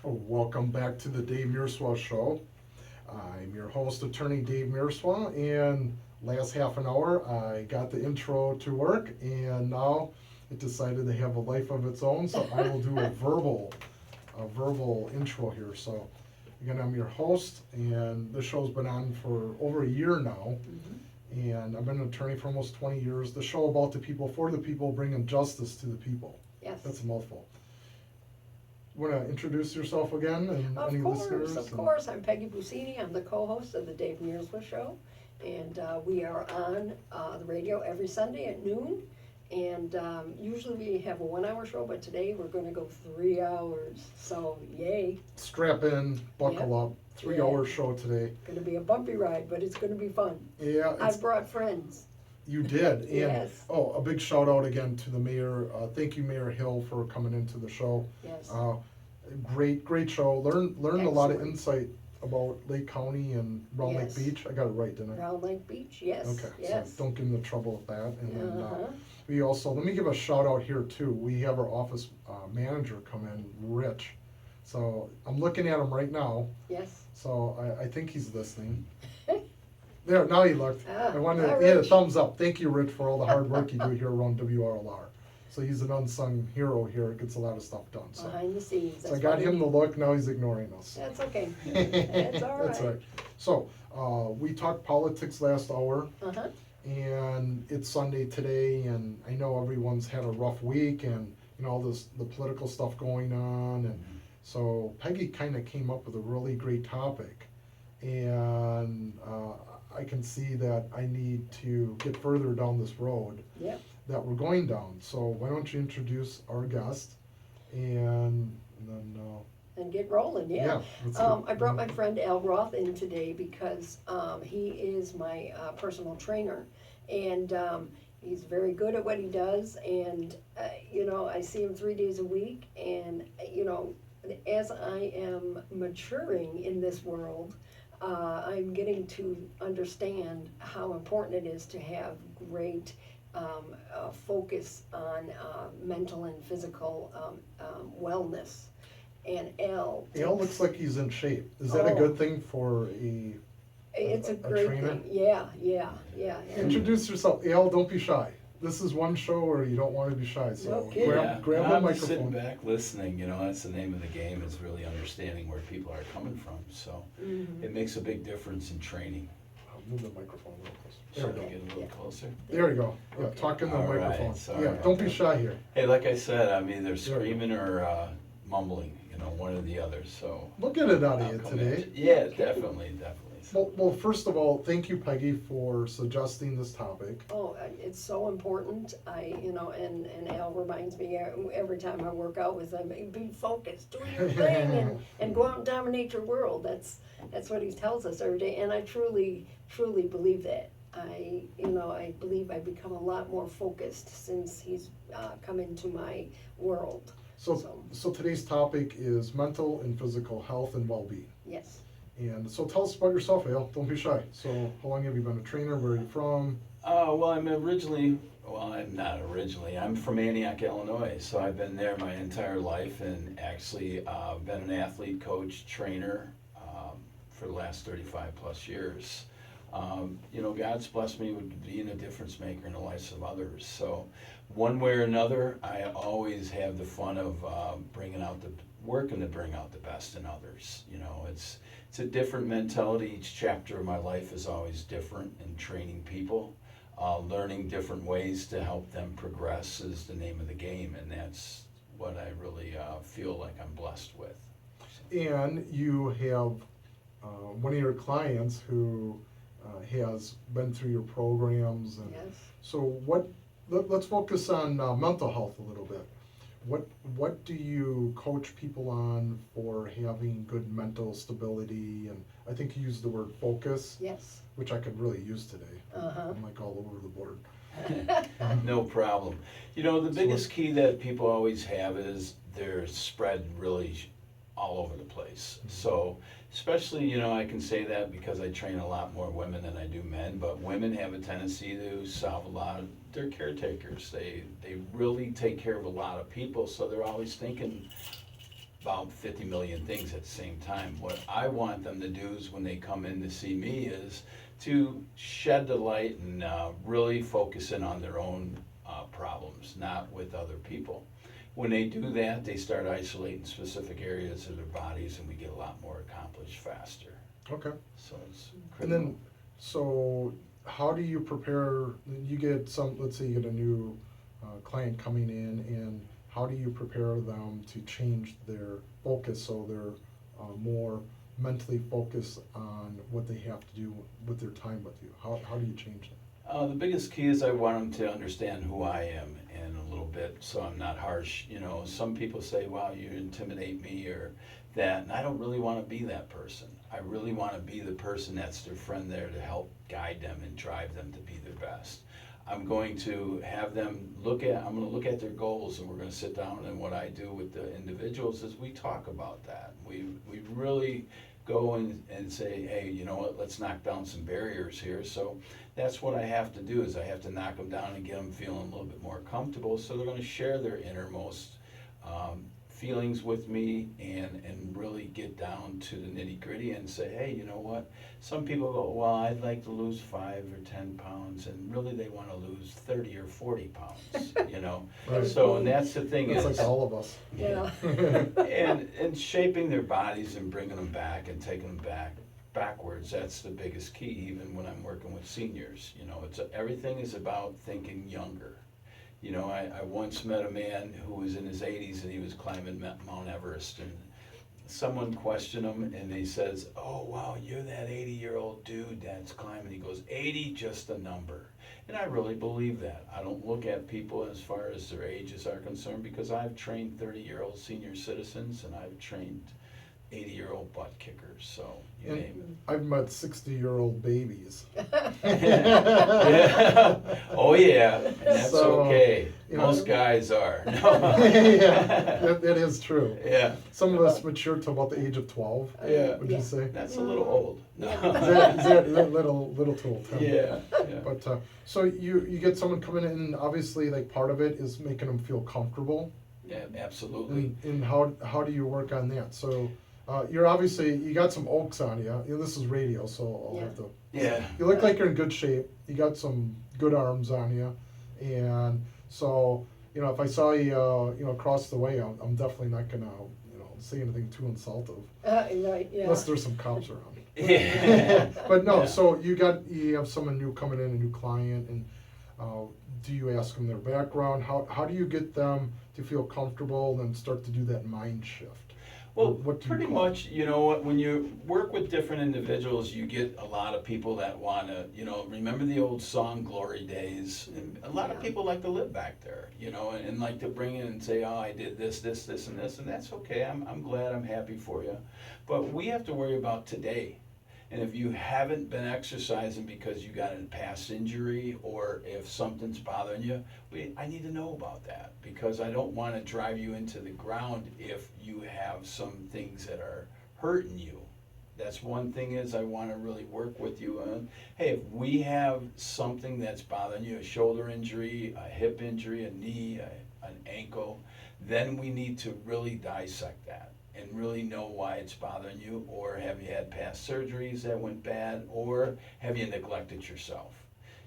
Welcome back to the Dave Mierswa Show. I'm your host, attorney Dave Mierswa, and last half an hour I got the intro to work, and now it decided to have a life of its own, so I will do a verbal intro here. So again, I'm your host, and this show's been on for over a year now, and I've been an attorney for almost 20 years. The show about the people, for the people, bringing justice to the people. Yes. That's a mouthful. Want to introduce yourself again and any listeners? Of course. I'm Peggy Busceni. I'm the co-host of the Dave Mierswa Show. And we are on the radio every Sunday at noon. And usually we have a 1 hour show, but today we're going to go 3 hours. So, yay. Strap in, buckle up. 3 hour show today. Going to be a bumpy ride, but it's going to be fun. Yeah. I've brought friends. You did. And, Yes. Oh, a big shout out again to the mayor. Thank you, Mayor Hill, for coming into the show. Yes. Great show. Learned a lot of Excellent. insight about Lake County and Round Yes. Lake Beach. I got it right, didn't I? Round Lake Beach, yes. Okay, Yes. so don't give them the trouble with that. And then Uh-huh. we also, let me give a shout out here too. We have our office manager come in, Rich. So I'm looking at him right now. Yes. So I think he's listening. There, now he looked. I wanted hi, to hit a Rich. thumbs up. Thank you, Rich, for all the hard work you do here around WRLR. So he's an unsung hero here. Gets a lot of stuff done. So, Behind the scenes. so I That's got what we him the need. look. Now he's ignoring us. That's okay. That's all right. That's right. So we talked politics last hour, Uh-huh. and it's Sunday today, and I know everyone's had a rough week, and all the political stuff going on, and so Peggy kind of came up with a really great topic, and I can see that I need to get further down this road Yep. that we're going down. So why don't you introduce our guest, and then And get rolling, yeah. let's get- I brought my friend Al Roth in today because he is my personal trainer. And he's very good at what he does. And, I see him 3 days a week. And, as I am maturing in this world, I'm getting to understand how important it is to have great focus on mental and physical wellness. And Al looks like he's in shape. Is that a Oh. good thing for a it's a a great trainer? thing. Yeah. And Introduce yourself. Al, don't be shy. This is one show where you don't want to be shy. So No kidding. grab I'm the just sitting microphone. back listening, that's the name of the game, is really understanding where people are coming from. So it makes a big difference in training. I'll move the microphone real close. There Should we I go. get a little closer? There we go. Yeah, Okay. talk in the All right, microphone. sorry Yeah, about don't be that. shy here. Hey, like I said, I'm either screaming or mumbling, one or the other, so. We'll get it out of I'll you come today. at you. Yeah, definitely. So, Well, first of all, thank you, Peggy, for suggesting this topic. Oh, it's so important. And Al reminds me every time I work out with him, be focused, do your thing, and go out and dominate your world. That's what he tells us every day, and I truly believe that. I believe I've become a lot more focused since he's come into my world. So today's topic is mental and physical health and well-being. Yes. And so tell us about yourself, Al. Don't be shy. So how long have you been a trainer? Where are you from? well, I'm not originally. I'm from Antioch, Illinois, so I've been there my entire life, and actually been an athlete, coach, trainer for the last 35 plus years. God's blessed me with being a difference maker in the lives of others. So one way or another, I always have the fun of working to bring out the best in others. It's a different mentality. Each chapter of my life is always different, in training people. Learning different ways to help them progress is the name of the game, and that's what I really feel like I'm blessed with. And you have one of your clients who has been through your programs. And Yes. so let's focus on mental health a little bit. What do you coach people on for having good mental stability? And I think you used the word focus, Yes. which I could really use today. Uh-huh. I'm like all over the board. No problem. The biggest key that people always have is they're spread really all over the place. So especially, I can say that because I train a lot more women than I do men, but women have a tendency to solve a lot of, they're caretakers. They really take care of a lot of people, so they're always thinking about 50 million things at the same time. What I want them to do is when they come in to see me is to shed the light and really focus in on their own problems, not with other people. When they do that, they start isolating specific areas of their bodies, and we get a lot more accomplished faster. Okay. So it's And critical. then, so how do you prepare, you get some, let's say you get a new client coming in, and how do you prepare them to change their focus so they're more mentally focused on what they have to do with their time with you? How do you change that? The biggest key is I want them to understand who I am in a little bit, so I'm not harsh. You know, some people say, wow, you intimidate me or that, and I don't really want to be that person. I really want to be the person that's their friend there to help guide them and drive them to be their best. I'm going to have them I'm going to look at their goals, and we're going to sit down, and what I do with the individuals is we talk about that. We really go and say, hey, you know what, let's knock down some barriers here. So that's what I have to do, is I have to knock them down and get them feeling a little bit more comfortable, so they're going to share their innermost feelings with me and really get down to the nitty gritty and say, hey, you know what, some people go, well, I'd like to lose 5 or 10 pounds, and really they want to lose 30 or 40 pounds, you know. Right. So, and that's the thing It's is, like all of us. Yeah. and shaping their bodies and bringing them back and taking them backwards, that's the biggest key. Even when I'm working with seniors, you know, everything is about thinking younger. You know, I once met a man who was in his 80s, and he was climbing Mount Everest, and someone questioned him, and he says, oh wow, you're that 80-year-old dude that's climbing. He goes, 80, just a number. And I really believe that. I don't look at people as far as their ages are concerned, because I've trained 30-year-old senior citizens, and I've trained 80-year-old butt kickers, so you And name I've met 60-year-old babies. it. Yeah. Oh yeah, and that's So, okay. you know- Most guys are. No. Yeah, that is true. Yeah. Some of us mature to about the age of 12, Yeah. would you say? That's a little old. No. Is that little too old? Tim? Yeah. Yeah. But so you get someone coming in, and obviously like part of it is making them feel comfortable. Yeah, absolutely. And how do you work on that? So you're obviously, you got some oaks on you. You know, this is radio, so I'll Yeah. have to. Yeah. You look like you're in good shape. You got some good arms on you, and so you know if I saw you, you know, across the way, I'm definitely not gonna, you know, say anything too insultive Right, yeah. unless there's some cops around. Yeah. But no, Yeah. so you have someone new coming in, a new client, and do you ask them their background? How do you get them to feel comfortable and start to do that mind shift? Well, What do you pretty call it? much, you know, when you work with different individuals, you get a lot of people that want to, you know, remember the old song Glory Days? And a lot of Yeah. people like to live back there, you know, and like to bring in and say, oh, I did this, and this, and that's okay. I'm glad, I'm happy for you. But we have to worry about today. And if you haven't been exercising because you got a past injury, or if something's bothering you, I need to know about that, because I don't want to drive you into the ground if you have some things that are hurting you. That's one thing, is I want to really work with you on, hey, if we have something that's bothering you, a shoulder injury, a hip injury, a knee, an ankle, then we need to really dissect that and really know why it's bothering you. Or have you had past surgeries that went bad, or have you neglected yourself?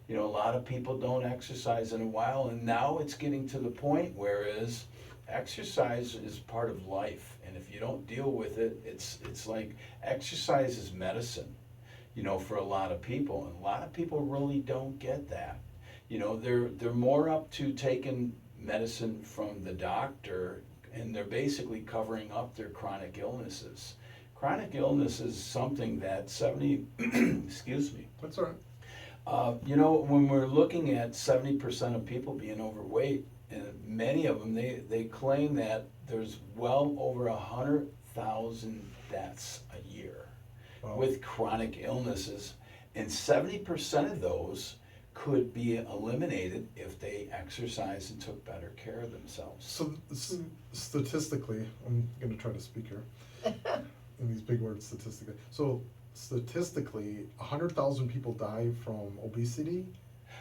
You know, a lot of people don't exercise in a while, and now it's getting to the point whereas exercise is part of life, and if you don't deal with it, it's like exercise is medicine, you know, for a lot of people, and a lot of people really don't get that. You know, they're more up to taking medicine from the doctor, and they're basically covering up their chronic illnesses. Chronic illness is something that excuse me. That's all right. You know, when we're looking at 70% of people being overweight, and many of them, they claim that there's well over 100,000 deaths a year Wow. with chronic illnesses, and 70% of those could be eliminated if they exercised and took better care of themselves. So statistically, I'm going to try to speak here in these big words, statistically. So statistically, 100,000 people die from obesity,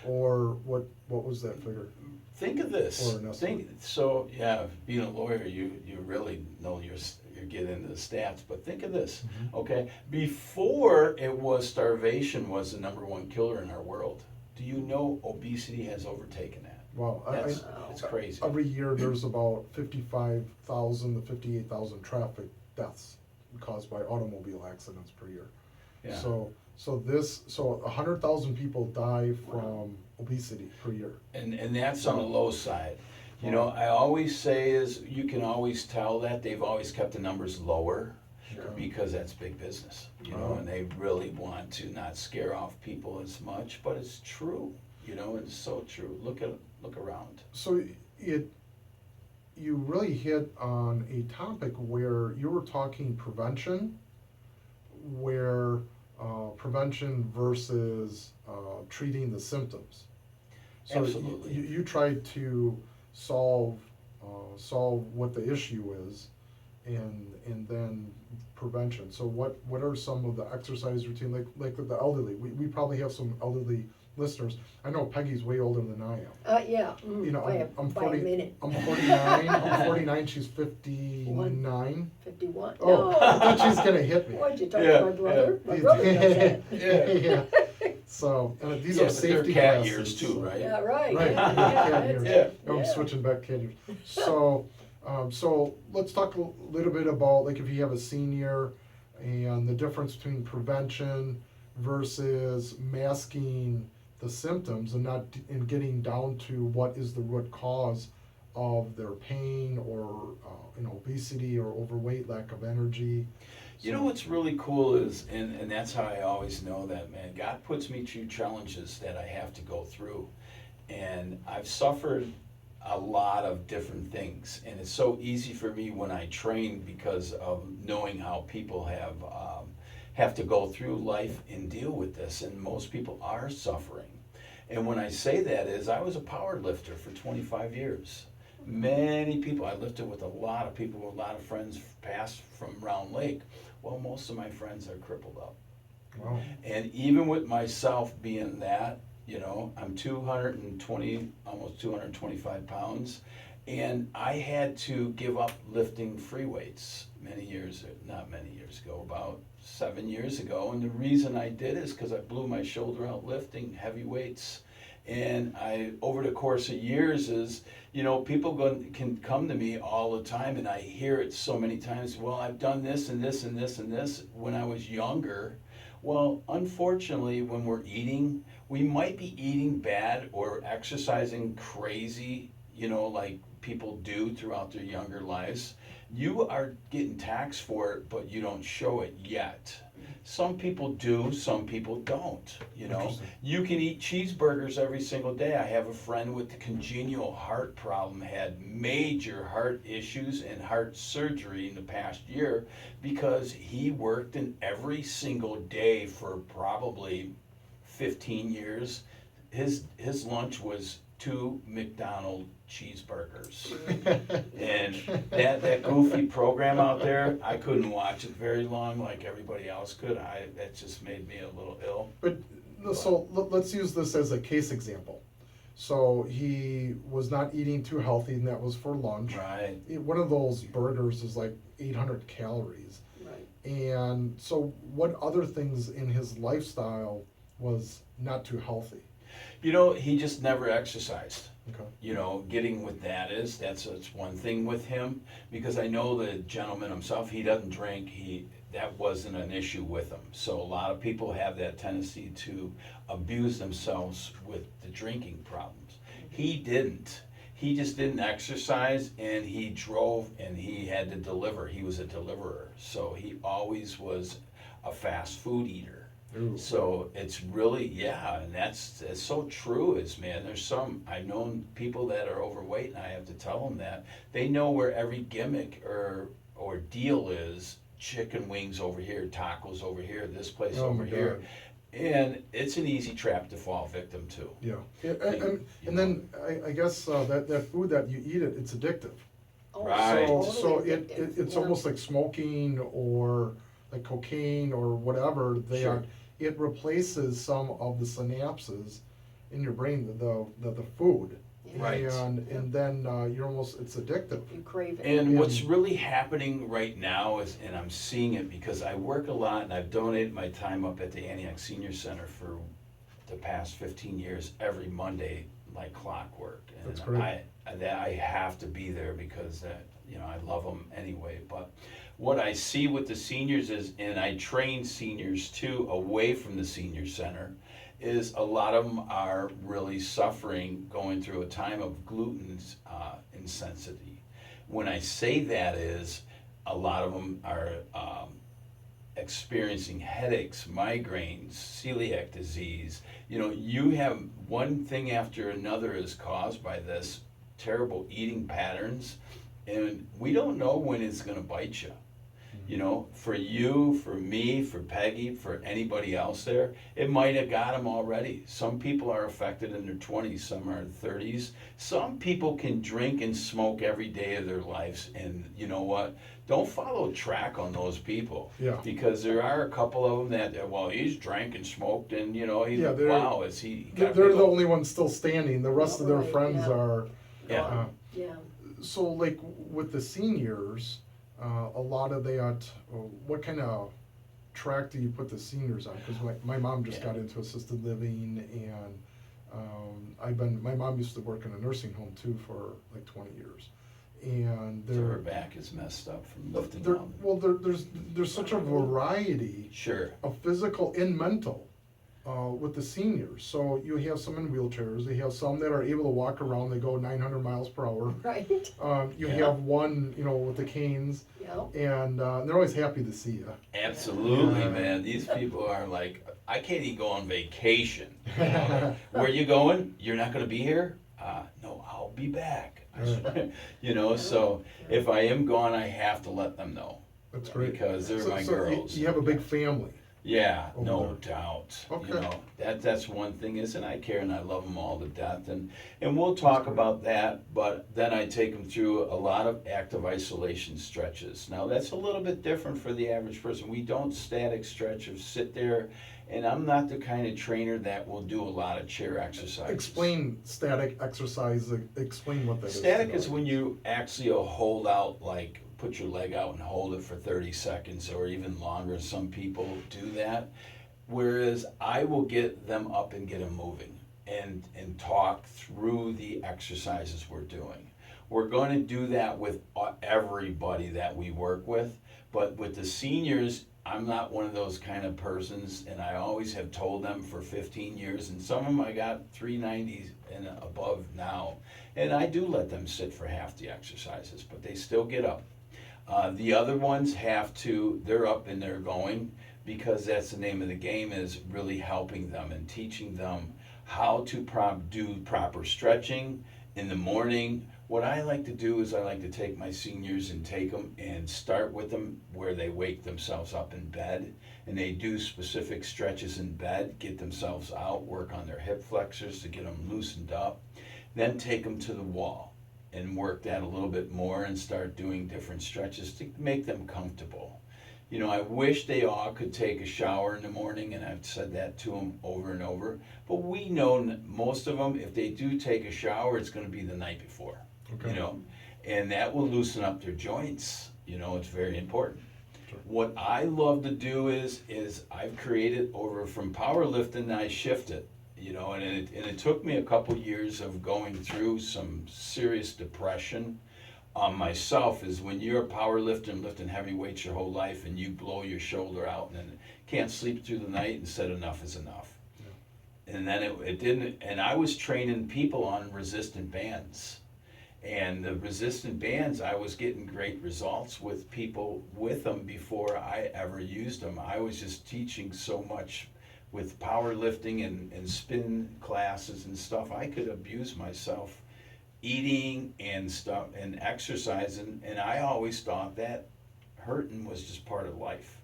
or what was that figure? Think of this. Or an estimate. Being a lawyer, you really know you get into the stats, but think of this, okay? Before it was starvation was the number one killer in our world. Do you know obesity has overtaken that? Wow, It's crazy. every year there's about 55,000 to 58,000 traffic deaths caused by automobile accidents per year. Yeah. So 100,000 people die from obesity per year. And that's on the low side. You know, I always say is you can always tell that they've always kept the numbers lower because that's big business, you know, and they really want to not scare off people as much, but it's true, you know, it's so true. Look around. So you really hit on a topic where you were talking prevention, where prevention versus treating the symptoms. So Absolutely. you tried to solve what the issue is, and then prevention. So what are some of the exercise routine, like with the elderly? We probably have some elderly listeners. I know Peggy's way older than I am. Yeah, You know, I'm by a 40. minute. I'm 49. I'm 49. She's 59. 51. Oh, No. I thought she's gonna hit me. What'd you talk Yeah, to my brother? yeah. My brother does that. Yeah. Yeah. So these Yeah, are but they're safety cat glasses. years too, right? Yeah, right. Right, Yeah, cat that's years. it. I'm Yeah. switching back cat years. So let's talk a little bit about, like, if you have a senior and the difference between prevention versus masking the symptoms and getting down to what is the root cause of their pain or obesity or overweight, lack of energy. You know what's really cool is, and that's how I always know that, man, God puts me through challenges that I have to go through. And I've suffered a lot of different things. And it's so easy for me when I train because of knowing how people have to go through life and deal with this. And most people are suffering. And when I say that is, I was a power lifter for 25 years. Many people, I lifted with a lot of people, a lot of friends passed from Round Lake. Well, most of my friends are crippled up. Wow. And even with myself being that, you know, I'm 220, almost 225 pounds, and I had to give up lifting free weights not many years ago, about 7 years ago. And the reason I did is because I blew my shoulder out lifting heavy weights. And over the course of years is, you know, people can come to me all the time, and I hear it so many times, well, I've done this and this and this and this when I was younger. Well, unfortunately, when we're eating, we might be eating bad or exercising crazy, you know, like people do throughout their younger lives. You are getting taxed for it, but you don't show it yet. Some people do, some people don't, you know. You can eat cheeseburgers every single day. I have a friend with a congenital heart problem, had major heart issues and heart surgery in the past year because he worked in every single day for probably 15 years. His lunch was 2 McDonald's cheeseburgers. And that goofy program out there, I couldn't watch it very long like everybody else could. That just made me a little ill. So let's use this as a case example. So he was not eating too healthy, and that was for lunch. Right. One of those burgers is like 800 calories. Right. And so what other things in his lifestyle was not too healthy? You know, he just never exercised. Okay. You know, getting with that's one thing with him, because I know the gentleman himself, he doesn't drink, that wasn't an issue with him. So a lot of people have that tendency to abuse themselves with the drinking problems. He didn't. He just didn't exercise, and he drove, and he had to deliver. He was a deliverer, so he always was a fast food eater. Ooh. So it's really, yeah, and that's so true. Man, I've known people that are overweight, and I have to tell them that they know where every gimmick or deal is. Chicken wings over here, tacos over here, this place over here, and it's an easy trap to fall victim to. Yeah, and then I guess that food that you eat it's addictive. Oh, Right. So totally it's yeah. almost like smoking or like cocaine or whatever. Sure. It replaces some of the synapses in your brain the food. Yeah. Right. And then you're almost, it's addictive. You crave it. And Yeah. what's really happening right now is, and I'm seeing it because I work a lot and I've donated my time up at the Antioch Senior Center for the past 15 years, every Monday, like clockwork. And That's great. I have to be there because I love them anyway. But what I see with the seniors is, and I train seniors too away from the senior center, is a lot of them are really suffering, going through a time of gluten insensitivity. When I say that is, a lot of them are experiencing headaches, migraines, celiac disease. You have one thing after another is caused by this terrible eating patterns, and we don't know when it's going to bite you. For you, for me, for Peggy, for anybody else there, it might have got them already. Some people are affected in their 20s, some are in 30s. Some people can drink and smoke every day of their lives, and you know what? Don't follow track on those people. Yeah. Because there are a couple of them that, well, he's drank and smoked, and Yeah, they're- wow, is he? They're the only ones still standing. The rest of their Right, friends yeah. are. Yeah. Yeah. So like with the seniors, a lot of that, what kind of track do you put the seniors on? Because my mom just got into assisted living, and my mom used to work in a nursing home too for like 20 years. And So her back is messed up from lifting all the- well, there's such a variety Sure. of physical and mental with the seniors. So you have some in wheelchairs. They have some that are able to walk around. They go 900 miles per hour. Right. You Yeah. have one, with the canes, Yeah. and they're always happy to see you. Absolutely, Yeah. man. These people are like, I can't even go on vacation. Where you going? You're not going to be here? No, I'll be back. So if I am gone, I have to let them know. That's great. Because they're my So girls. you have a big family. Yeah, over no there. doubt. Okay. That's one thing is, and I care and I love them all to death, and we'll talk about that. But then I take them through a lot of active isolation stretches. Now that's a little bit different for the average person. We don't static stretch or sit there, and I'm not the kind of trainer that will do a lot of chair exercises. Explain static exercise. Explain what that is. Static is when you actually hold out, like put your leg out and hold it for 30 seconds or even longer. Some people do that. Whereas I will get them up and get them moving and talk through the exercises we're doing. We're going to do that with everybody that we work with. But with the seniors, I'm not one of those kind of persons, and I always have told them for 15 years, and some of them I got 390s and above now, and I do let them sit for half the exercises, but they still get up. The other ones they're up and they're going, because that's the name of the game, is really helping them and teaching them how to do proper stretching in the morning. What I like to do is I like to take my seniors and take them and start with them where they wake themselves up in bed, and they do specific stretches in bed, get themselves out, work on their hip flexors to get them loosened up, then take them to the wall and work that a little bit more and start doing different stretches to make them comfortable. I wish they all could take a shower in the morning, and I've said that to them over and over, but we know most of them, if they do take a shower, it's going to be the night before. Okay. And that will loosen up their joints. It's very important. Sure. What I love to do is I've created from powerlifting, I shifted, and it took me a couple years of going through some serious depression on myself. Is when you're a powerlifter and lifting heavy weights your whole life and you blow your shoulder out and then can't sleep through the night and said enough is enough. Yeah. And then it didn't, and I was training people on resistant bands. And the resistant bands, I was getting great results with people with them before I ever used them. I was just teaching so much with powerlifting and spin classes and stuff. I could abuse myself eating and stuff and exercising, and I always thought that hurting was just part of life.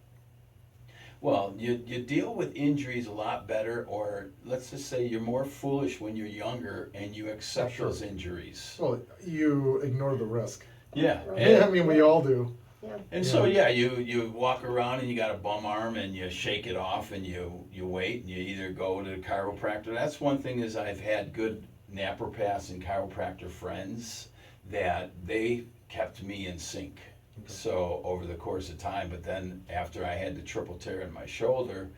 Well, you deal with injuries a lot better, or let's just say you're more foolish when you're younger and you accept Sure. those injuries. Well, you ignore the risk. Yeah. Right. and- I mean, we all do. Yeah. And so, yeah, you walk around and you got a bum arm and you shake it off and you wait and you either go to the chiropractor. That's one thing is I've had good naturopaths and chiropractor friends that they kept me in sync. So over the course of time, but then after I had the triple tear in my shoulder,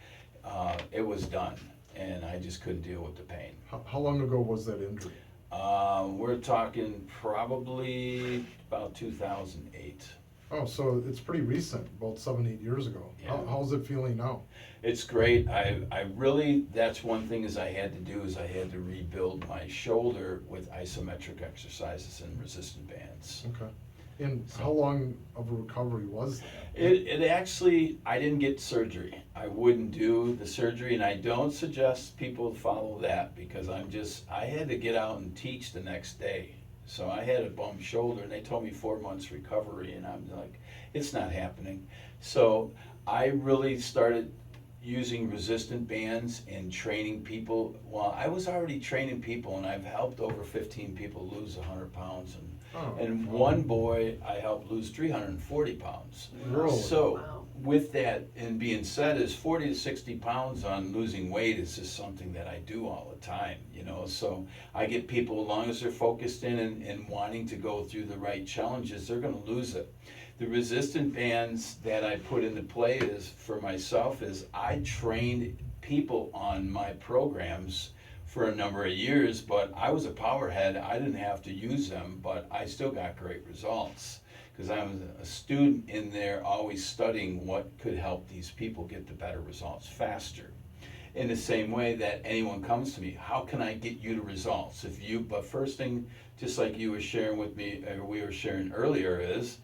it was done, and I just couldn't deal with the pain. How long ago was that injury? We're talking probably about 2008. Oh, so it's pretty recent, about 7, 8 years ago. Yeah. How's it feeling now? It's great. I really, that's one thing is I had to do is I had to rebuild my shoulder with isometric exercises and resistant bands. Okay. And how long of a recovery was that? It actually, I didn't get surgery. I wouldn't do the surgery, and I don't suggest people follow that because I had to get out and teach the next day. So I had a bum shoulder, and they told me 4 months recovery, and I'm like, it's not happening. So I really started using resistant bands and training people. Well, I was already training people, and I've helped over 15 people lose 100 pounds, and one boy I helped lose 340 pounds. Really? So Wow. with that and being said, is 40 to 60 pounds on losing weight is just something that I do all the time, so I get people, as long as they're focused in and wanting to go through the right challenges, they're going to lose it. The resistant bands that I put into play is for myself is I trained people on my programs for a number of years, but I was a powerhead. I didn't have to use them, but I still got great results because I was a student in there always studying what could help these people get the better results faster. In the same way that anyone comes to me, how can I get you the results? But first thing, just like you were sharing with me, or we were sharing earlier is,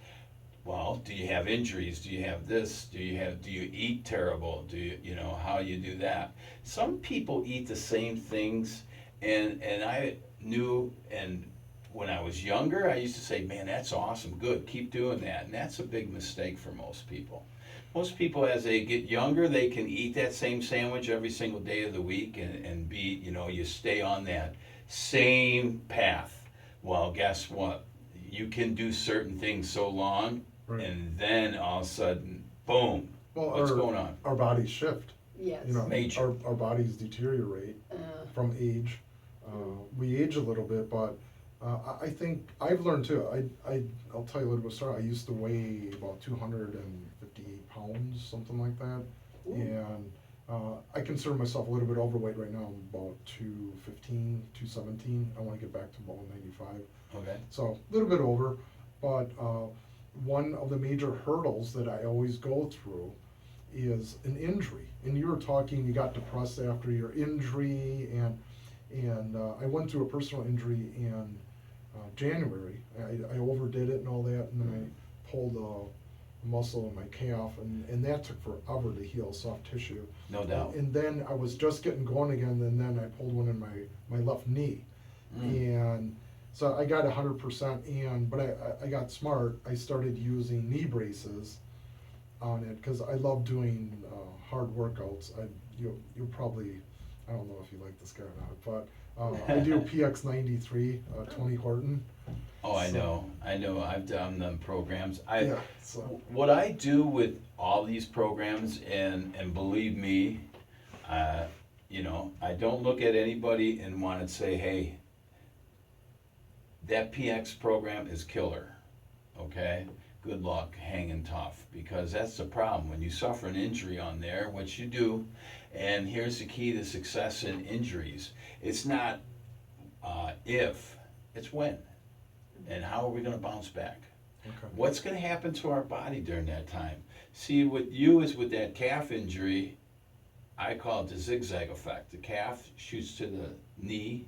well, do you have injuries? Do you have this? Do you eat terrible? How you do that? Some people eat the same things, and I knew, and when I was younger, I used to say, man, that's awesome, good, keep doing that. And that's a big mistake for most people. Most people, as they get younger, they can eat that same sandwich every single day of the week and be, you stay on that same path. Well, guess what? You can do certain things so long, Right. and then all of a sudden, boom, what's going on? Our bodies shift. Yes. Major. Our bodies deteriorate from age. We age a little bit, but I think I've learned too. I'll tell you a little bit of a story. I used to weigh about 258 pounds, something like that. Ooh. And I consider myself a little bit overweight right now. I'm about 215, 217. I want to get back to about 195. Okay. So a little bit over, but one of the major hurdles that I always go through is an injury. And you were talking, you got depressed after your injury, and I went through a personal injury in January. I overdid it and all that, and then I pulled a muscle in my calf, and that took forever to heal, soft tissue. No doubt. And then I was just getting going again, and then I pulled one in my left knee. And so I got 100%, but I got smart. I started using knee braces on it because I love doing hard workouts. You'll probably, I don't know if you like this guy or not, but I do PX93, Tony Horton. Oh, I know. I've done them programs. So What I do with all these programs, and believe me, I don't look at anybody and want to say, hey, that PX program is killer, okay? Good luck, hanging tough, because that's the problem. When you suffer an injury on there, what you do, and here's the key to success in injuries, it's not if, it's when. And how are we going to bounce back? okay. What's going to happen to our body during that time? See, what you is with that calf injury, I call it the zigzag effect. The calf shoots to the knee,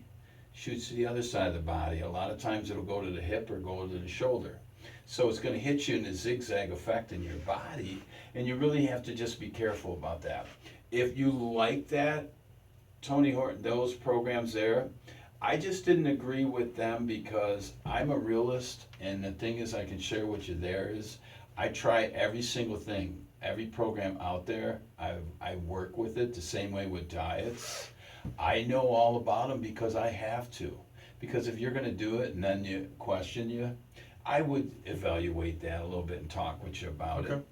shoots to the other side of the body. A lot of times it'll go to the hip or go to the shoulder. So it's going to hit you in a zigzag effect in your body, and you really have to just be careful about that. If you like that, Tony Horton, those programs there, I just didn't agree with them because I'm a realist, and the thing is I can share with you there is I try every single thing, every program out there. I work with it the same way with diets. I know all about them because I have to. Because if you're going to do it and then you question you, I would evaluate that a little bit and talk with you about Okay. it.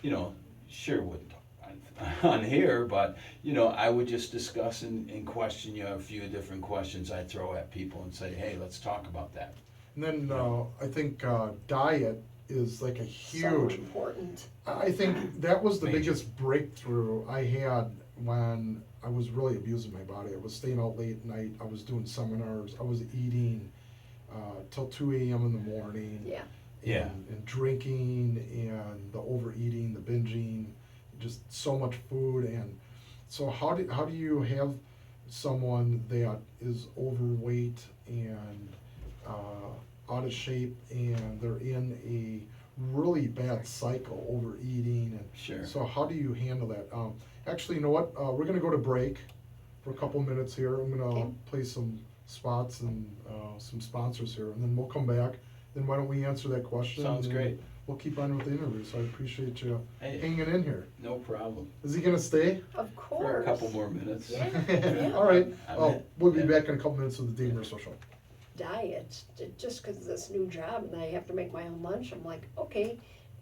You know, sure wouldn't talk on here, but you know, I would just discuss and question you a few different questions I throw at people and say, hey, let's talk about that. And then I think diet is like a So huge. important. I think that was the Major. biggest breakthrough I had when I was really abusing my body. I was staying out late at night. I was doing seminars. I was eating till 2 a.m. in the morning. Yeah. Yeah. And drinking and the overeating, the binging, just so much food. And so how do you have someone that is overweight and out of shape and they're in a really bad cycle, overeating, and Sure. so how do you handle that? Actually, you know what? We're gonna go to break for a couple minutes here. I'm gonna Okay. play some spots and some sponsors here, and then we'll come back. Then why don't we answer that question? Sounds and great. We'll keep on with the interview. So I appreciate you Hey. hanging in here. No problem. Is he gonna stay? Of course. For a couple more minutes. Yeah. Yeah. All right. I'm Oh, in. we'll be Yeah. back in a couple minutes with the Dave Mierswa Show. Diet, just because of this new job and I have to make my own lunch, I'm like, okay,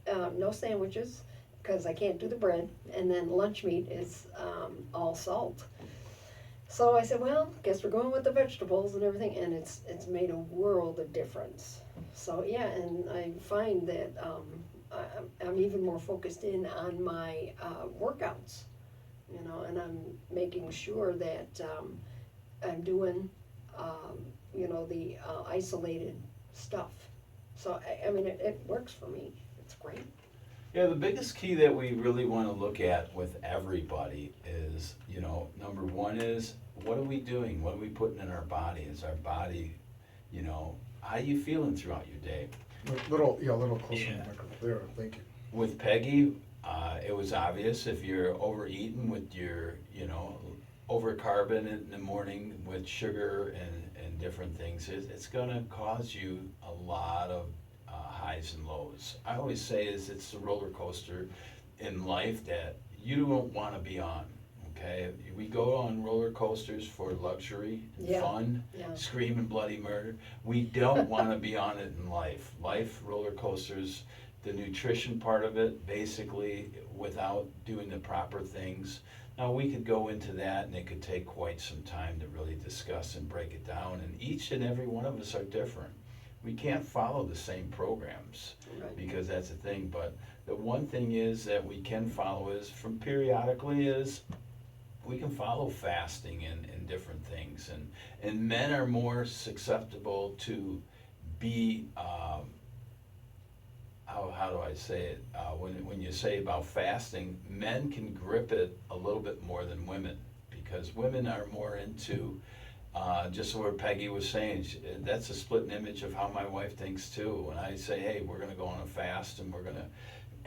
no sandwiches, because I can't do the bread, and then lunch meat is all salt. So I said, well, guess we're going with the vegetables and everything, and it's made a world of difference. So yeah, and I find that I'm even more focused in on my workouts, you know, and I'm making sure that I'm doing, you know, the isolated stuff. So I mean, it works for me. It's great. Yeah, the biggest key that we really want to look at with everybody is, you know, number one is, what are we doing? What are we putting in our body? Is our body, you know, how are you feeling throughout your day? Little closer to Yeah. the microphone. There, thank you. With Peggy, it was obvious if you're overeating with your, you know, overcarbon in the morning with sugar and different things, it's going to cause you a lot of highs and lows. I always say it's the roller coaster in life that you don't want to be on. Okay, we go on roller coasters for luxury and Yeah. fun, Yeah. scream and bloody murder. We don't want to be on it in life. Life roller coasters, the nutrition part of it, basically without doing the proper things. Now we could go into that and it could take quite some time to really discuss and break it down, and each and every one of us are different. We can't follow the same programs Right. because that's the thing, but the one thing is that we can follow is from periodically is we can follow fasting and different things, and men are more susceptible to be how do I say it, when you say about fasting, men can grip it a little bit more than women, because women are more into just what Peggy was saying. That's a split image of how my wife thinks too. When I say, hey, we're going to go on a fast and we're going to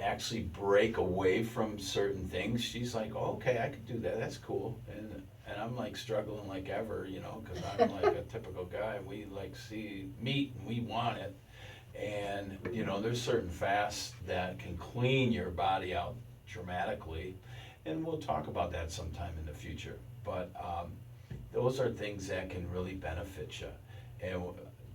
actually break away from certain things, she's like, oh, okay, I could do that. That's cool. And I'm like struggling like ever, you know, because I'm like a typical guy. We like see meat and we want it. And, you know, there's certain fasts that can clean your body out dramatically. And we'll talk about that sometime in the future. But those are things that can really benefit you. And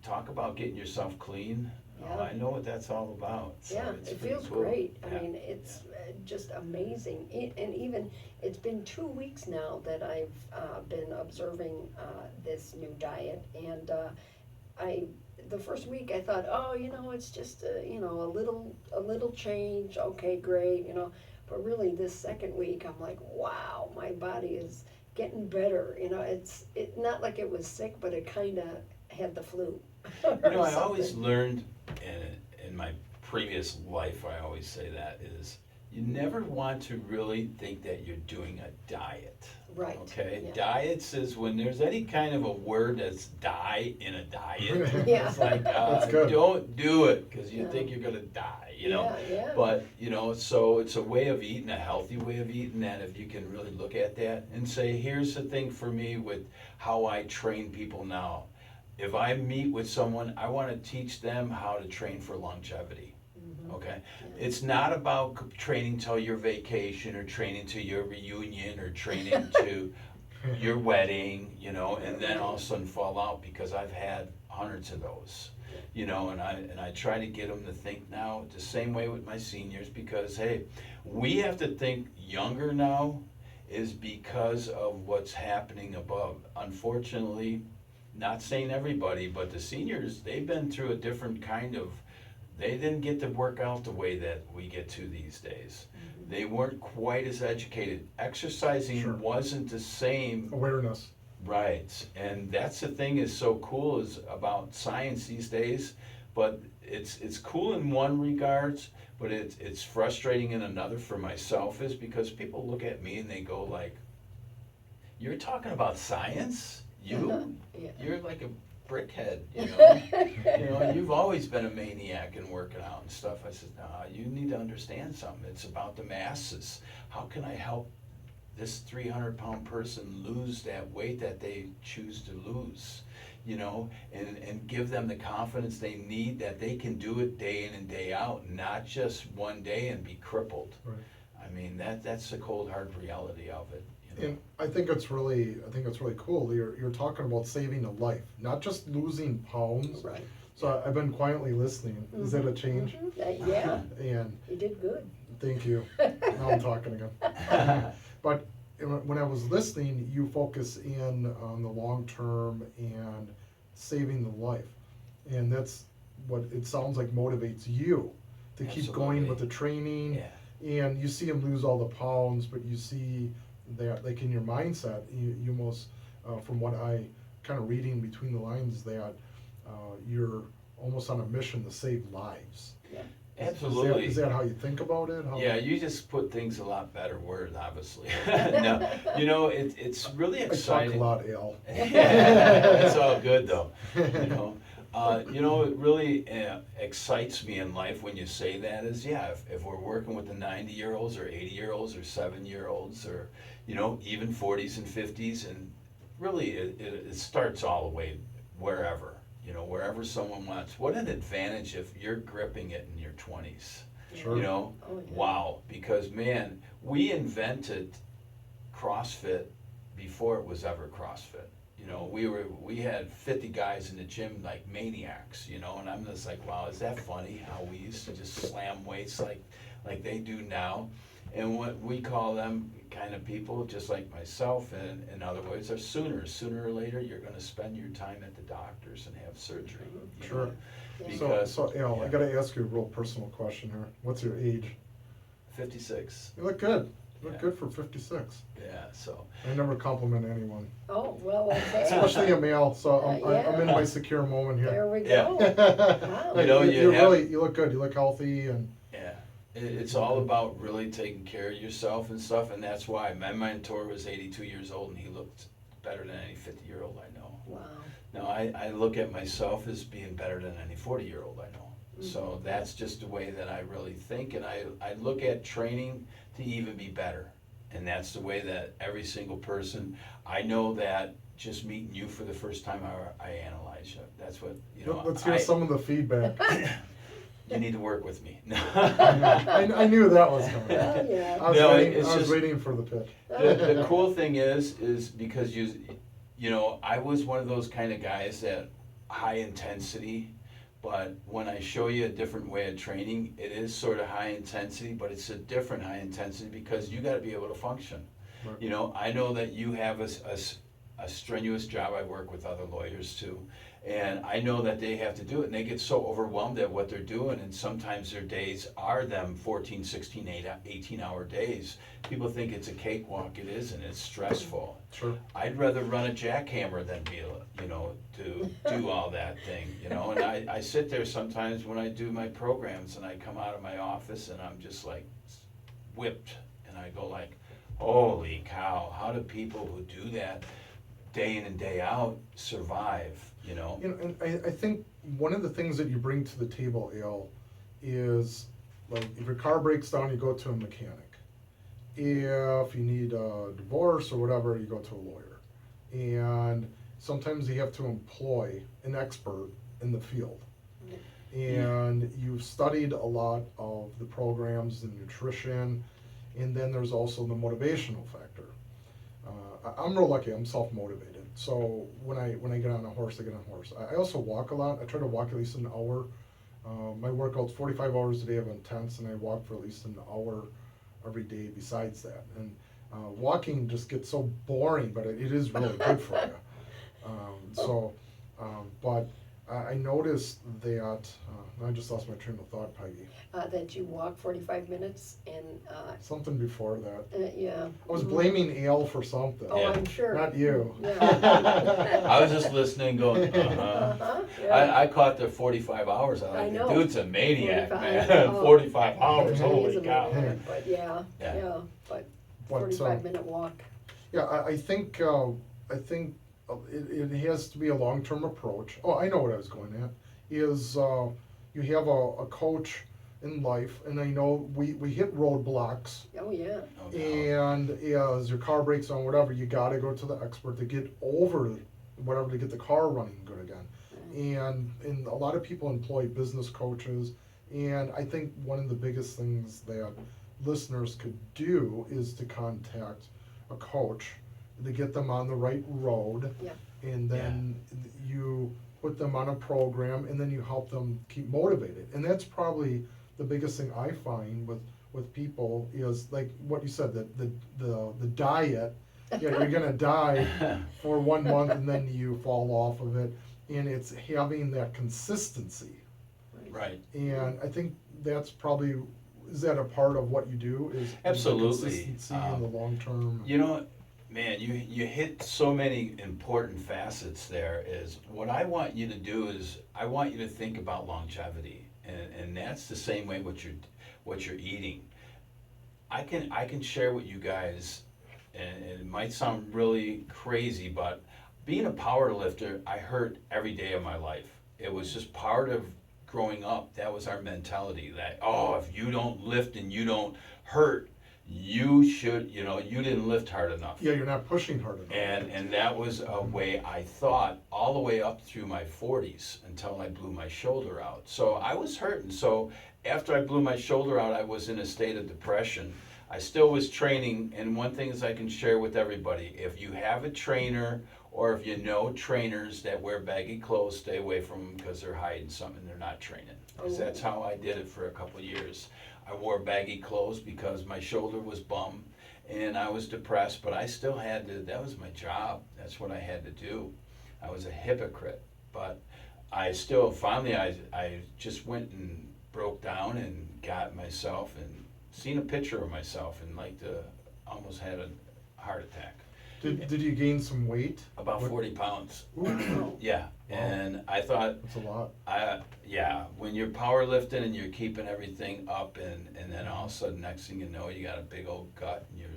talk about getting yourself clean. Yeah. I know what that's all about. So Yeah, it's it pretty feels cool. great. I Yeah. mean, it's just amazing. And even, it's been 2 weeks now that I've been observing this new diet. And the first week I thought, oh, you know, it's just, you know, a little change. Okay, great, you know. But really, this second week, I'm like, wow, my body is getting better. You know, it's not like it was sick, but it kind of had the flu. You know, I or always something. learned in my previous life, I always say that, is you never want to really think that you're doing a diet. Right. Okay? Yeah. Diets is when there's any kind of a word that's die in a diet. Yeah. It's like, That's good. don't do it because you No. think you're going to die, you know? Yeah. But, you know, so it's a way of eating, a healthy way of eating, that if you can really look at that and say, here's the thing for me with how I train people now. If I meet with someone, I want to teach them how to train for longevity. Okay? It's not about training till your vacation or training to your reunion or training to your wedding, you know, and then all of a sudden fall out, because I've had hundreds of those. you know, and I try to get them to think now the same way with my seniors, because hey, we have to think younger now is because of what's happening above. Unfortunately, not saying everybody, but the seniors, they've been through a different kind of, they didn't get to work out the way that we get to these days. They weren't quite as educated. Exercising Sure. wasn't the same. Awareness. Right, and that's the thing is so cool is about science these days, but it's cool in one regards, but it's frustrating in another for myself, is because people look at me and they go like, "You're talking about science? You? Yeah. You're like a brickhead, you know? You know, you've always been a maniac and working out and stuff." I said, "No, you need to understand something. It's about the masses. How can I help this 300-pound person lose that weight that they choose to lose, you know, and give them the confidence they need that they can do it day in and day out, not just one day and be crippled." Right. I mean, that's the cold hard reality of it, you know. And I think it's really cool. You're talking about saving a life, not just losing pounds. Right. So I've been quietly listening. Is that a change? Yeah, And you did good. thank you. Now I'm talking again. But when I was listening, you focus in on the long term and saving the life. And that's what it sounds like motivates you to keep going Absolutely. with the training. Yeah. And you see him lose all the pounds, but you see that, like in your mindset, you almost, from what I kind of reading between the lines, that you're almost on a mission to save lives. Yeah. Absolutely. Is that how you think about it? Yeah, you just put things a lot better word, obviously. No, you know, it's really I talk exciting. a lot, Al. It's all good though, you know, it really excites me in life when you say that is, yeah, if we're working with the 90-year-olds or 80-year-olds or 7-year-olds or, you know, even 40s and 50s, and really it starts all the way wherever. You know, wherever someone wants. What an advantage if you're gripping it in your 20s. Sure. You know, Oh, yeah. wow. Because man, we invented CrossFit before it was ever CrossFit. You know, we had 50 guys in the gym like maniacs. You know, and I'm just like, wow, is that funny how we used to just slam weights like they do now? And what we call them kind of people, just like myself, and in other words, are Sooners. Sooner or later, you're going to spend your time at the doctors and have surgery. You Sure. know? Yeah. Because, So Al, I yeah. gotta ask you a real personal question here. What's your age? 56. You look good. You look Yeah. good for 56. Yeah, so. I never compliment anyone, Oh, well, okay. especially a male. So I'm in Yeah. my secure moment There here. we Yeah. go. Wow. You know, you have- really, you look good. You look healthy, and Yeah, it's all about really taking care of yourself and stuff, and that's why my mentor was 82 years old and he looked better than any 50-year-old I know. Wow. Now, I look at myself as being better than any 40-year-old I know. So that's just the way that I really think, and I look at training to even be better. And that's the way that every single person, I know that just meeting you for the first time, I analyze you. That's what, you know. let's hear some of the feedback. You need to work with me. I knew that was coming. Well, yeah. I was, No, waiting, it's I was just- waiting for the pitch. The cool thing is because you know, I was one of those kind of guys that high intensity, but when I show you a different way of training, it is sort of high intensity, but it's a different high intensity because you got to be able to function. Right. You know, I know that you have a strenuous job. I work with other lawyers too. And I know that they have to do it, and they get so overwhelmed at what they're doing, and sometimes their days are them 14, 16, 18-hour days. People think it's a cakewalk. It isn't. It's stressful. Sure. I'd rather run a jackhammer than be, you know, to do all that thing, you know. And I sit there sometimes when I do my programs, and I come out of my office, and I'm just like whipped, and I go like, holy cow, how do people who do that day in and day out survive, you know? You know, and I think one of the things that you bring to the table, Al, is like if your car breaks down, you go to a mechanic. If you need a divorce or whatever, you go to a lawyer. And sometimes you have to employ an expert in the field. And you've studied a lot of the programs, the nutrition, and then there's also the motivational factor. I'm real lucky, I'm self-motivated. So when I get on a horse, I get on a horse. I also walk a lot. I try to walk at least an hour. My workout's 45 hours a day of intense, and I walk for at least an hour every day besides that. And walking just gets so boring, but it is really good for you. But I noticed that, I just lost my train of thought, Peggy. That you walk 45 minutes and, Something before that. yeah. I was blaming Al for something. Oh, Yeah. I'm sure. Not you. Yeah. I was just listening, going, Uh-huh, yeah. I caught the 45 hours. I'm I like, know. the dude's a maniac, 45, man. oh. 45 hours, He holy is a cow. maniac, but yeah, Yeah. but But, 45-minute walk. Yeah, I think it has to be a long-term approach. Oh, I know what I was going at, is you have a coach in life, and I know we hit roadblocks, Oh, yeah. No doubt. and as your car breaks down, whatever, you gotta go to the expert to get over whatever, to get the car running good again. And a lot of people employ business coaches, and I think one of the biggest things that listeners could do is to contact a coach to get them on the right road. Yeah. And then you put them on a program, and then you help them keep motivated. And that's probably the biggest thing I find with people is like what you said, the diet. Yeah, you're gonna die for 1 month and then you fall off of it, and it's having that consistency. Right. And I think that's probably, is that a part of what you do, is Absolutely. the consistency in the long term? You know, man, you hit so many important facets there. Is what I want you to do is I want you to think about longevity, and that's the same way what you're eating. I can share with you guys, and it might sound really crazy, but being a power lifter, I hurt every day of my life. It was just part of growing up. That was our mentality, that, oh, if you don't lift and you don't hurt, you should, you didn't lift hard enough. Yeah, you're not pushing hard enough. And that was a way I thought all the way up through my 40s until I blew my shoulder out. So I was hurting. So after I blew my shoulder out, I was in a state of depression. I still was training, and one thing is I can share with everybody, if you have a trainer or if you know trainers that wear baggy clothes, stay away from them because they're hiding something, they're not training. Because that's how I did it for a couple of years. I wore baggy clothes because my shoulder was bum and I was depressed, but I still had to, that was my job. That's what I had to do. I was a hypocrite, but I still, finally, I just went and broke down and got myself and seen a picture of myself and almost had a heart attack. Did you gain some weight? About 40 pounds. Ooh, Yeah, and I thought, that's a lot. when you're powerlifting and you're keeping everything up, and then all of a sudden, next thing you know, you got a big old gut and your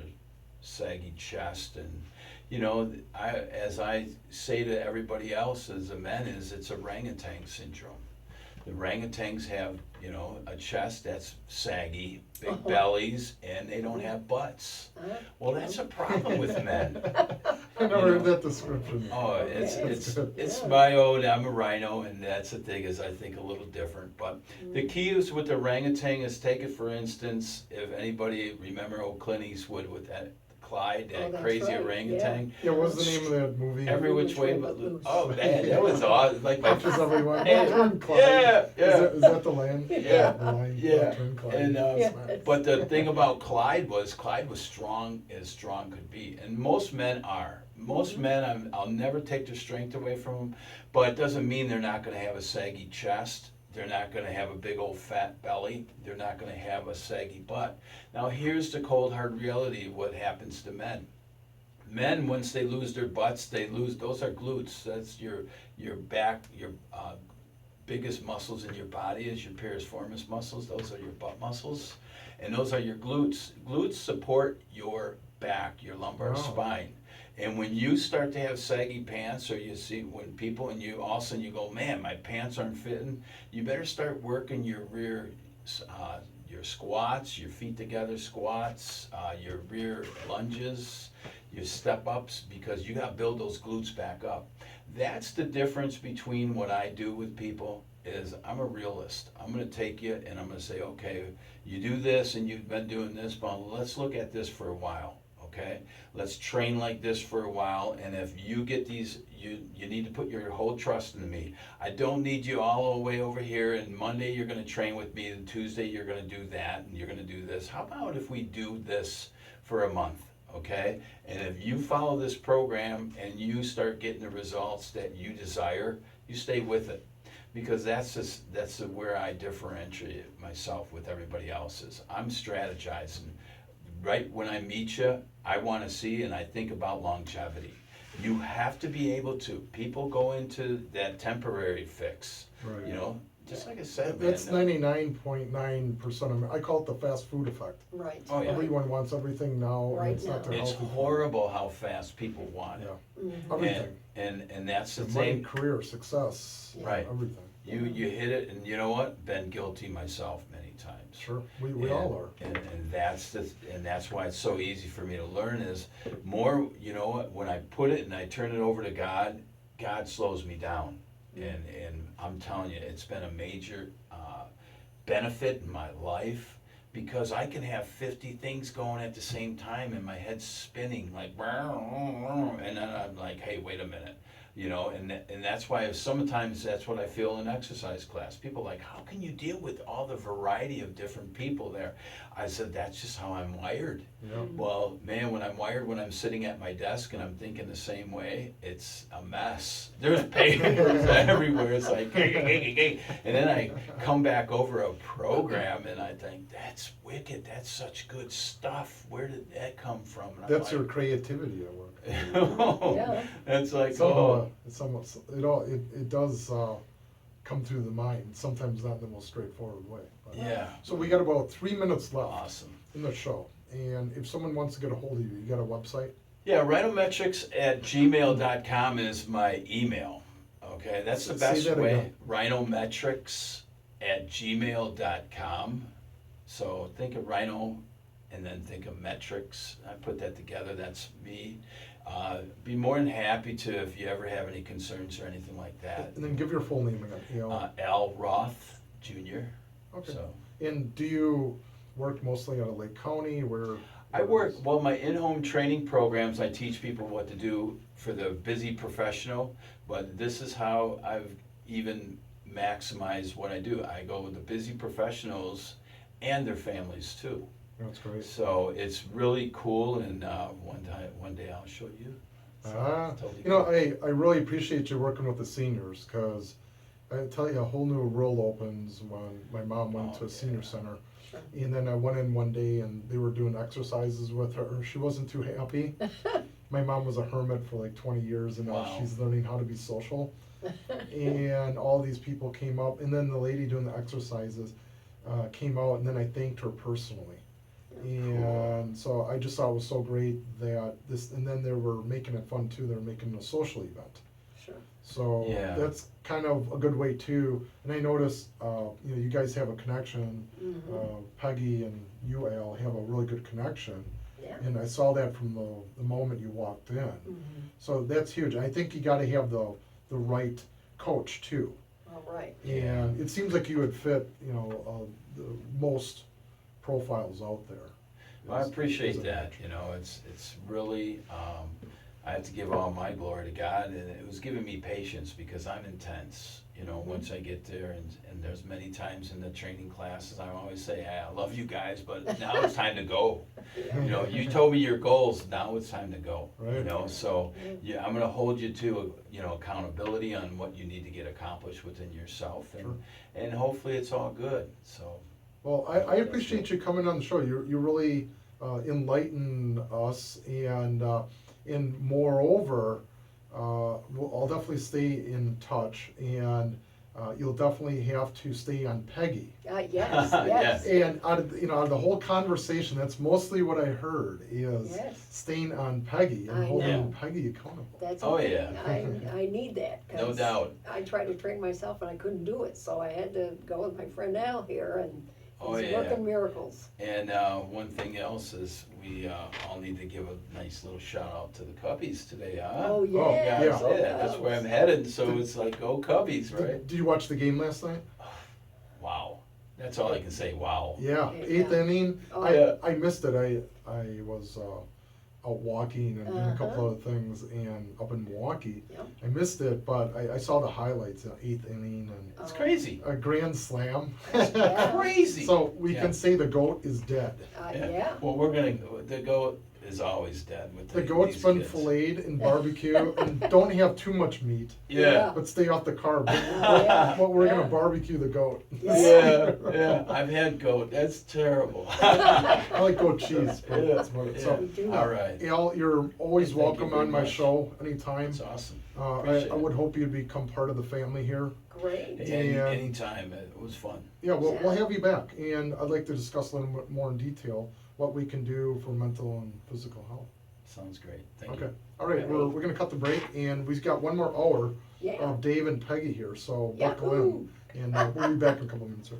saggy chest, and as I say to everybody else as a men, it's orangutan syndrome. The orangutans have, a chest that's saggy, big bellies, and they don't have butts. Well, that's a problem with men. I never heard that description. Oh, That's good. it's my own. I'm a rhino, and that's the thing, is I think a little different. But the key is with the orangutan is, take it for instance, if anybody remember old Clint Eastwood with that Clyde, that that's crazy right, orangutan. Yeah, what was the name of that movie? Every which way but loose. Oh man, that was awesome. Like my Touches everyone. Yeah. Turn Clyde. Yeah, yeah. Is that the line? Yeah. The line. Yeah. Turn Clyde. And, Yeah. But the thing about Clyde was strong as strong could be, and most men are. Most men, I'll never take their strength away from them, but it doesn't mean they're not going to have a saggy chest. They're not going to have a big old fat belly. They're not going to have a saggy butt. Now here's the cold hard reality of what happens to men. Men, once they lose their butts, those are glutes. That's your back, your biggest muscles in your body is your piriformis muscles. Those are your butt muscles, and those are your glutes. Glutes support your back, your lumbar spine. And when you start to have saggy pants, or you see when people, and you all of a sudden you go, man, my pants aren't fitting, you better start working your rear, your squats, your feet together squats, your rear lunges, your step ups, because you got to build those glutes back up. That's the difference between what I do with people. Is I'm a realist. I'm going to take you and I'm going to say, okay, you do this and you've been doing this, but let's look at this for a while. okay? Let's train like this for a while, and if you get these, you need to put your whole trust in me. I don't need you all the way over here, and Monday you're gonna train with me, and Tuesday you're gonna do that, and you're gonna do this. How about if we do this for a month, okay? And if you follow this program and you start getting the results that you desire, you stay with it. Because that's where I differentiate myself with everybody else's. I'm strategizing. Right when I meet you, I want to see and I think about longevity. You have to be able to. People go into that temporary fix. Right. You know, just like I said, That's man. 99.9% of, I call it the fast food effect. Right. Oh, yeah. Everyone wants everything now, Right and it's not now. their It's healthy. horrible how fast people want it. Yeah, Mhm. everything. And that's the Their money, thing. career, success, Right. everything. You hit it, and you know what? Been guilty myself many times. Sure, we all are. And that's why it's so easy for me to learn is more, you know what, when I put it and I turn it over to God, God slows me down. And I'm telling you, it's been a major benefit in my life because I can have 50 things going at the same time and my head's spinning like, and then I'm like, hey, wait a minute. You know, and that's why sometimes that's what I feel in exercise class. People are like, how can you deal with all the variety of different people there? I said, that's just how I'm wired. Yeah. Well, man, when I'm wired, when I'm sitting at my desk and I'm thinking the same way, it's a mess. There's papers everywhere. It's like, and then I come back over a program and I think, that's wicked. That's such good stuff. Where did that come from? And I'm That's like, your creativity at work. Yeah. It's like, It does come through the mind, sometimes not in the most straightforward way. But- yeah, So we got about 3 minutes left awesome. in the show, and if someone wants to get a hold of you, you got a website? Yeah, rhinometrics@gmail.com is my email. Okay, that's the Say best that way. again. Rhinometrics@gmail.com. So think of Rhino and then think of metrics. I put that together. That's me. Be more than happy to if you ever have any concerns or anything like that. And then give your full name again. Al Roth Jr. Okay. So And do you work mostly out of Lake County, where? I work, well, my in-home training programs, I teach people what to do for the busy professional, but this is how I've even maximized what I do. I go with the busy professionals and their families too. That's great. So it's really cool, and one day I'll show you. So, totally You know, cool. I really appreciate you working with the seniors, because I tell you, a whole new world opens when my mom went to a senior center. Sure. And then I went in one day and they were doing exercises with her. She wasn't too happy. My mom was a hermit for like 20 years, and now Wow. she's learning how to be social. And all these people came up, and then the lady doing the exercises came out, and then I thanked her personally. And so I just thought it was so great that this, and then they were making it fun too. They were making a social event. Sure. So Yeah. that's kind of a good way too. And I noticed, you know, you guys have a connection. Mhm. Peggy and you, Al, have a really good connection. Yeah. And I saw that from the moment you walked in. Mhm. So that's huge. I think you got to have the right coach too. All right. And it seems like you would fit, you know, the most profiles out there. Well, I as appreciate a that, coach. you know, it's really, I have to give all my glory to God, and it was giving me patience because I'm intense, you know, once I get there, and there's many times in the training classes, I always say, hey, I love you guys, but now it's time to go. You know, you told me your goals, now it's time to go, you Right. know, so, yeah, I'm gonna hold you to, you know, accountability on what you need to get accomplished within yourself, Sure. and hopefully it's all good, so. Well, I appreciate you coming on the show. You really enlighten us, and moreover, I'll definitely stay in touch, and you'll definitely have to stay on Peggy. Yes, Yes. yes. And out of, out of the whole conversation, that's mostly what I heard is Yes. staying on Peggy and I holding know. Peggy accountable. That's Oh, okay. yeah. I need that. No 'cause doubt. I tried to train myself and I couldn't do it, so I had to go with my friend Al here, and Oh, he's yeah. working miracles. And one thing else is we all need to give a nice little shout out to the Cubbies today, huh? Oh, yeah. Yeah, Yeah. that's where I'm headed. So it's like, go Cubbies, right? Did you watch the game last night? Wow, that's all I can say. Wow. Yeah, Yeah. 8th inning. Oh. Yeah. I missed it. I was out walking and doing a couple other things and up in Milwaukee. Yep. I missed it, but I saw the highlights, 8th inning and It's crazy. a grand slam. Yeah. Crazy. So we Yeah. can say the GOAT is dead. Yeah. Well, the goat is always dead with The goat's these been kids. filleted and barbecue, and don't have too much meat, Yeah. but stay off the carb. Yeah. But we're Yeah. gonna barbecue the goat. Yeah, yeah. I've had goat. That's terrible. I like goat cheese, but Yeah, that's about it. yeah. So, We do. All right. Al, you're always Thank you welcome very on my much. show anytime. That's awesome. I Appreciate would it. hope you'd become part of the family here. Great. Anytime. It was fun. Yeah, we'll Yeah. have you back, and I'd like to discuss a little bit more in detail what we can do for mental and physical health. Sounds great. Thank Okay, you. all right, we're gonna cut the break, and we've got one more hour Yeah. of Dave and Peggy here, so buckle Yahoo! in, and we'll be back in a couple minutes. Here.